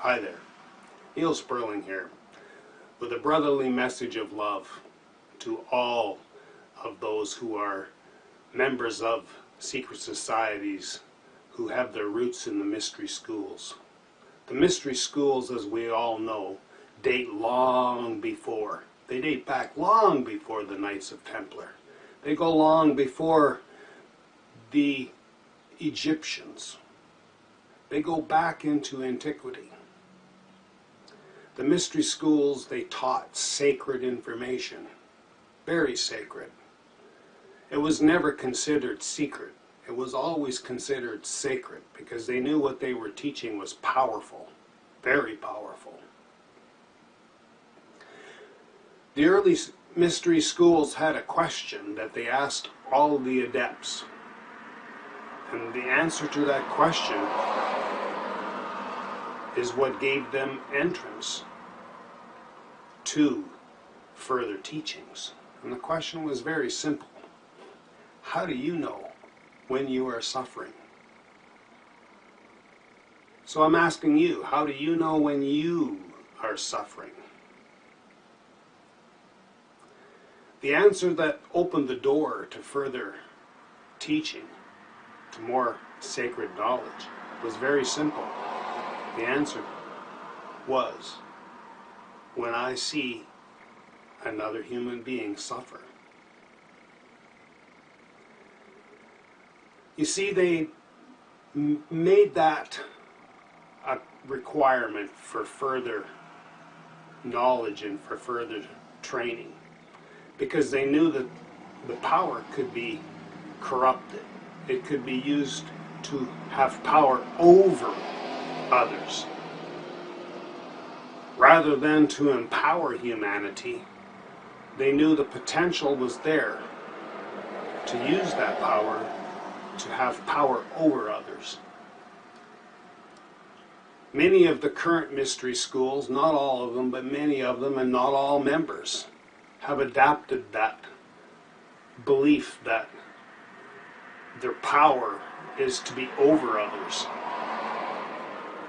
Hi there, ℒℴsuℯ here, with a brotherly message of love to all of those who are members of secret societies who have their roots in the mystery schools. The mystery schools, as we all know, date long before. They date back long before the Knights of Templar. They go long before the Egyptians. They go back into antiquity. The mystery schools, they taught sacred information, very sacred. It was never considered secret. It was always considered sacred because they knew what they were teaching was powerful, very powerful. The early mystery schools had a question that they asked all the adepts. And the answer to that question is what gave them entrance to further teachings. And the question was very simple. How do you know when you are suffering? So I'm asking you, how do you know when you are suffering? The answer that opened the door to further teaching, to more sacred knowledge, was very simple. The answer was, when I see another human being suffer. You see, they made that a requirement for further knowledge and for further training, because they knew that the power could be corrupted. It could be used to have power over others. Rather than to empower humanity, they knew the potential was there to use that power to have power over others. Many of the current mystery schools, not all of them, but many of them, and not all members, have adapted that belief that their power is to be over others.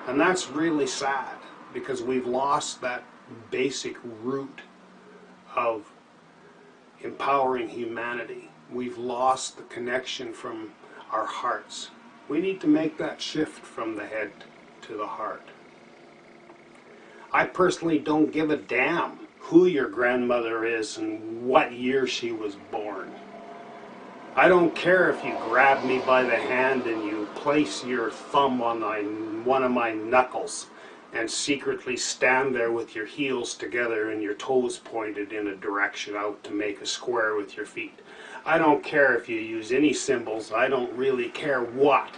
And that's really sad, because we've lost that basic root of empowering humanity. We've lost the connection from our hearts. We need to make that shift from the head to the heart. I personally don't give a damn who your grandmother is and what year she was born. I don't care if you grab me by the hand and you place your thumb on one of my knuckles and secretly stand there with your heels together and your toes pointed in a direction out to make a square with your feet. I don't care if you use any symbols. I don't really care what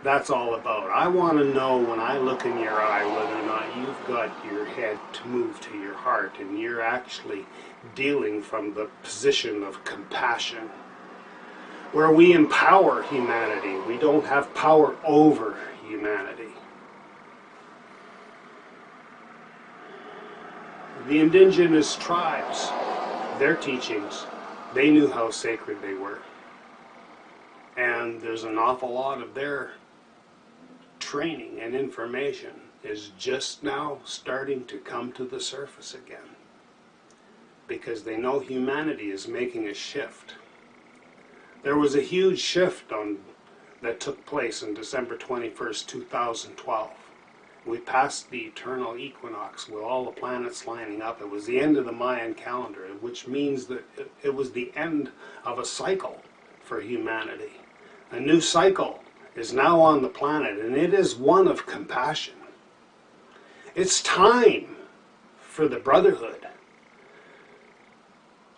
that's all about. I want to know when I look in your eye whether or not you've got your head to move to your heart and you're actually dealing from the position of compassion, where we empower humanity. We don't have power over humanity. The indigenous tribes, their teachings, they knew how sacred they were. And there's an awful lot of their training and information is just now starting to come to the surface again, because they know humanity is making a shift. There was a huge shift that took place on December 21st, 2012. We passed the eternal equinox with all the planets lining up. It was the end of the Mayan calendar, which means that it was the end of a cycle for humanity. A new cycle is now on the planet, and it is one of compassion. It's time for the brotherhood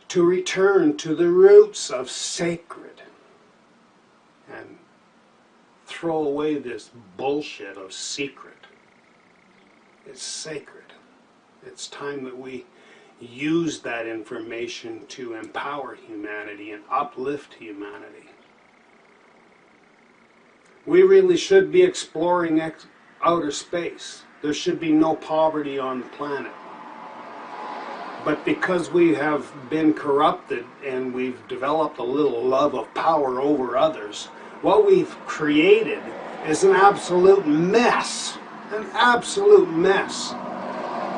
to return to the roots of sacred and throw away this bullshit of secret. It's sacred. It's time that we use that information to empower humanity and uplift humanity. We really should be exploring outer space. There should be no poverty on the planet. But because we have been corrupted and we've developed a little love of power over others, what we've created is an absolute mess An absolute mess.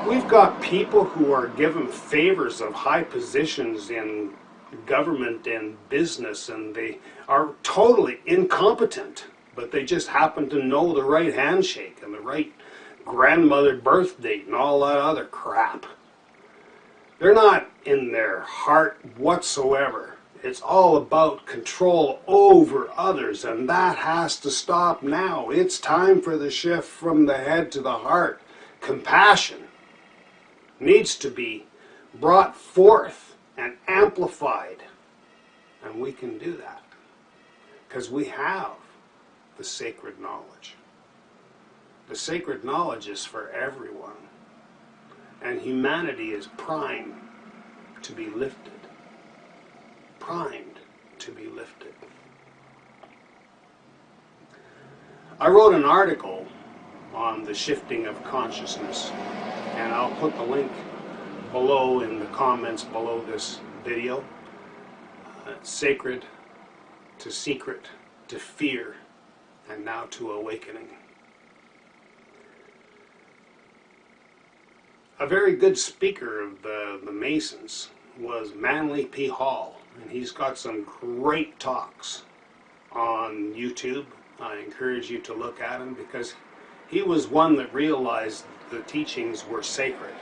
We've got people who are given favors of high positions in government and business, and they are totally incompetent, but they just happen to know the right handshake and the right grandmother birth date and all that other crap. They're not in their heart whatsoever. It's all about control over others, and that has to stop now. It's time for the shift from the head to the heart. Compassion needs to be brought forth and amplified, and we can do that because we have the sacred knowledge. The sacred knowledge is for everyone, and humanity is primed to be lifted. Primed to be lifted. I wrote an article on the shifting of consciousness, and I'll put the link below in the comments below this video. Sacred to secret to fear, and now to awakening. A very good speaker of the Masons was Manly P. Hall, and he's got some great talks on YouTube. I encourage you to look at him because he was one that realized the teachings were sacred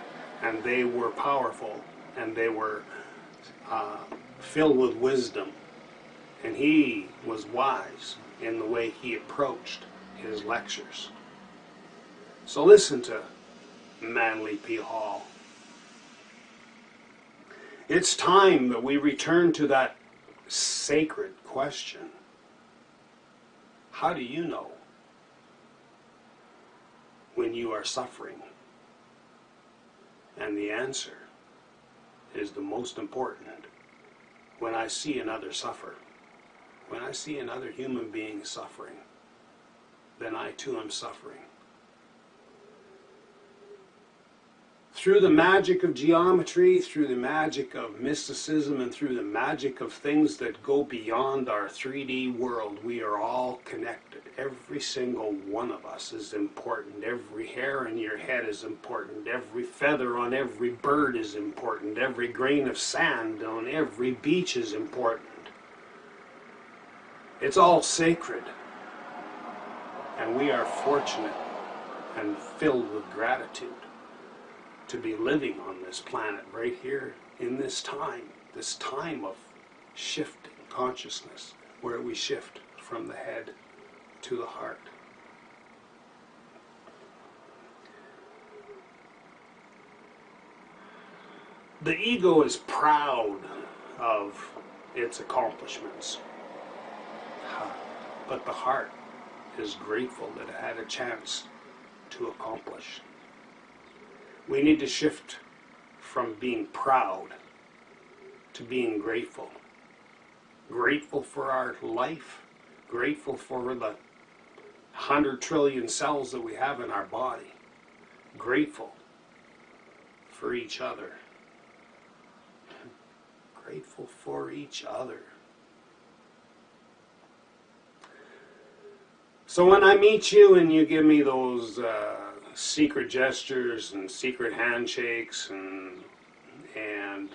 and they were powerful and they were filled with wisdom, and he was wise in the way he approached his lectures. So listen to Manly P. Hall. It's time that we return to that sacred question. How do you know when you are suffering? And the answer is the most important. When I see another suffer, when I see another human being suffering, then I too am suffering. Through the magic of geometry, through the magic of mysticism, and through the magic of things that go beyond our 3D world, we are all connected. Every single one of us is important. Every hair in your head is important. Every feather on every bird is important. Every grain of sand on every beach is important. It's all sacred. And we are fortunate and filled with gratitude to be living on this planet right here in this time of shifting consciousness, where we shift from the head to the heart. The ego is proud of its accomplishments, but the heart is grateful that it had a chance to accomplish. We need to shift from being proud to being grateful. Grateful for our life, grateful for the 100 trillion cells that we have in our body, grateful for each other. Grateful for each other. So when I meet you and you give me those secret gestures and secret handshakes, and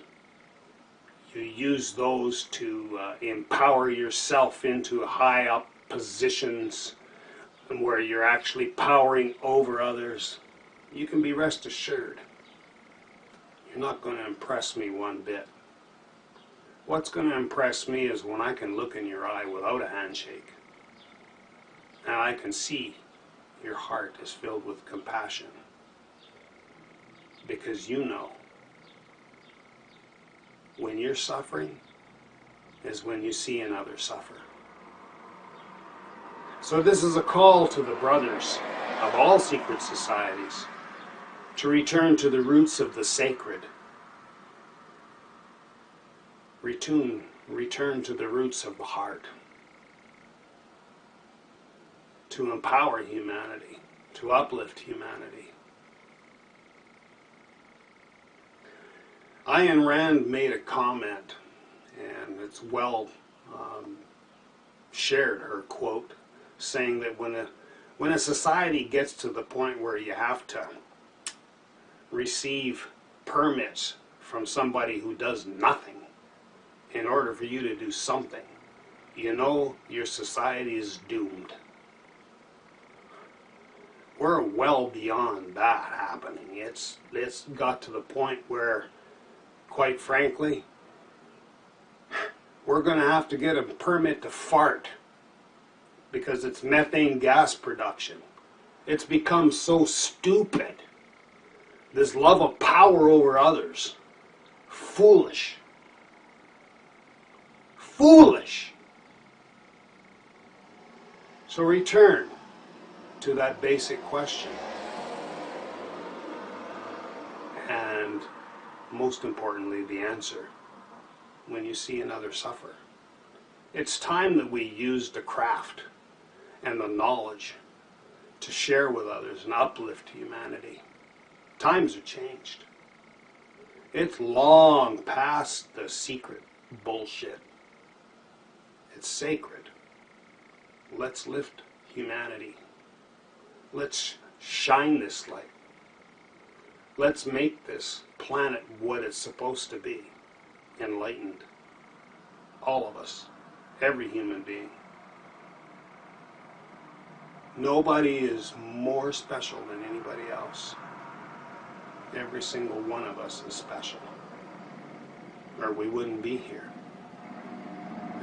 you use those to empower yourself into high up positions where you're actually powering over others, you can be rest assured you're not going to impress me one bit. What's going to impress me is when I can look in your eye without a handshake, and I can see your heart is filled with compassion, because you know when you're suffering is when you see another suffer. So this is a call to the brothers of all secret societies to return to the roots of the sacred. Return to the roots of the heart. To empower humanity, to uplift humanity. Ayn Rand made a comment, and it's well shared, her quote, saying that When a society gets to the point where you have to receive permits from somebody who does nothing in order for you to do something, you know your society is doomed. We're well beyond that happening. It's got to the point where, quite frankly, we're going to have to get a permit to fart because it's methane gas production. It's become so stupid. This love of power over others. Foolish. Foolish. So return to that basic question. And most importantly, the answer when you see another suffer. It's time that we use the craft and the knowledge to share with others and uplift humanity. Times have changed. It's long past the secret bullshit. It's sacred. Let's lift humanity. Let's shine this light. Let's make this planet what it's supposed to be. Enlightened. All of us. Every human being. Nobody is more special than anybody else. Every single one of us is special. Or we wouldn't be here.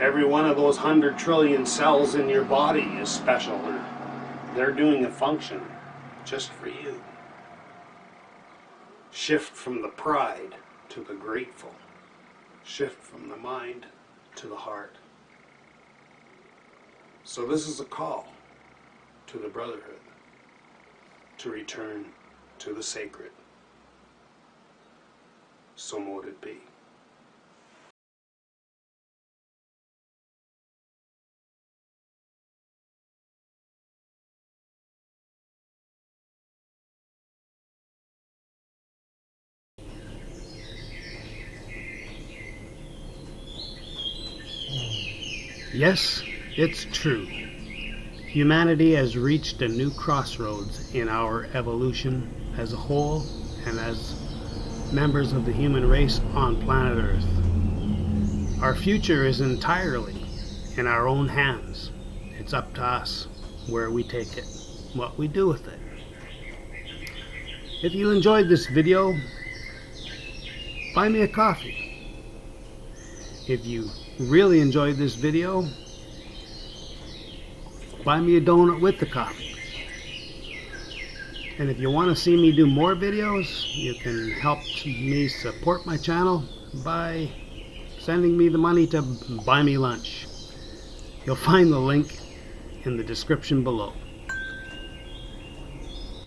Every one of those 100 trillion cells in your body is special. They're doing a function just for you. Shift from the pride to the grateful. Shift from the mind to the heart. So this is a call to the brotherhood to return to the sacred. So mote it be. Yes, it's true. Humanity has reached a new crossroads in our evolution as a whole and as members of the human race on planet Earth. Our future is entirely in our own hands. It's up to us where we take it, what we do with it. If you enjoyed this video, buy me a coffee. If you really enjoyed this video, buy me a donut with the coffee. And if you want to see me do more videos, you can help me support my channel by sending me the money to buy me lunch. You'll find the link in the description below.